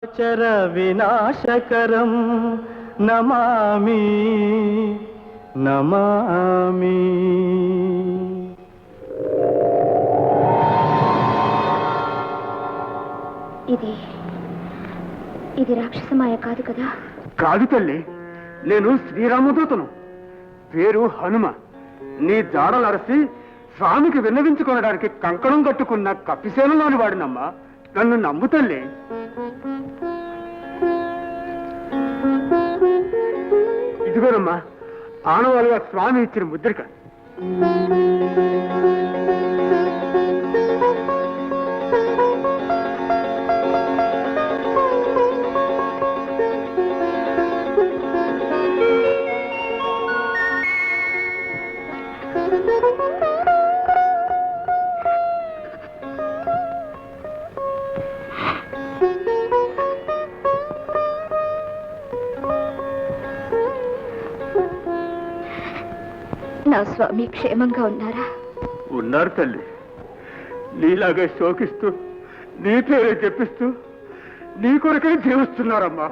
చర వినాశకరం నమామి నమామి. ఇది రాక్షసమాయ కాదు కదా? కాదు తల్లి, నేను శ్రీరామదూతను. పేరు హనుమ. నీ జాడలరసి స్వామికి విన్నవించుకోవడానికి కంకణం కట్టుకున్న కపిసేనలోని వాడినమ్మా. నన్ను నమ్ము తల్లి. ఇదిగోనమ్మా, ఆనవాలుగా స్వామి ఇచ్చిన ముద్రిక. నా స్వామి క్షేమంగా ఉన్నారా? ఉన్నారు తల్లి. నీలాగా శోకిస్తూ, నీ పేరే చెప్పిస్తూ, నీ కొరకే జీవిస్తున్నారమ్మా.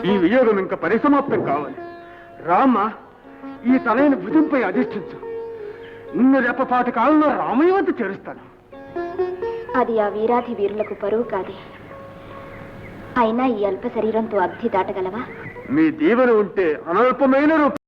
ఈ వియోగం ఇంకా పరిసమాప్తం కావాలి. రామ్మా, ఈ తనైన భుజంపై అధిష్ఠించు. నిన్ను రెప్పపాటి కాలంలో రామయ్య వద్ద చేరుస్తాను. అది ఆ వీరాధి వీరులకు పరువు కాదే. అయినా ఈ అల్ప శరీరంతో అబ్ధి దాటగలవా? మీ దీవెన ఉంటే అనల్పమైన రూపం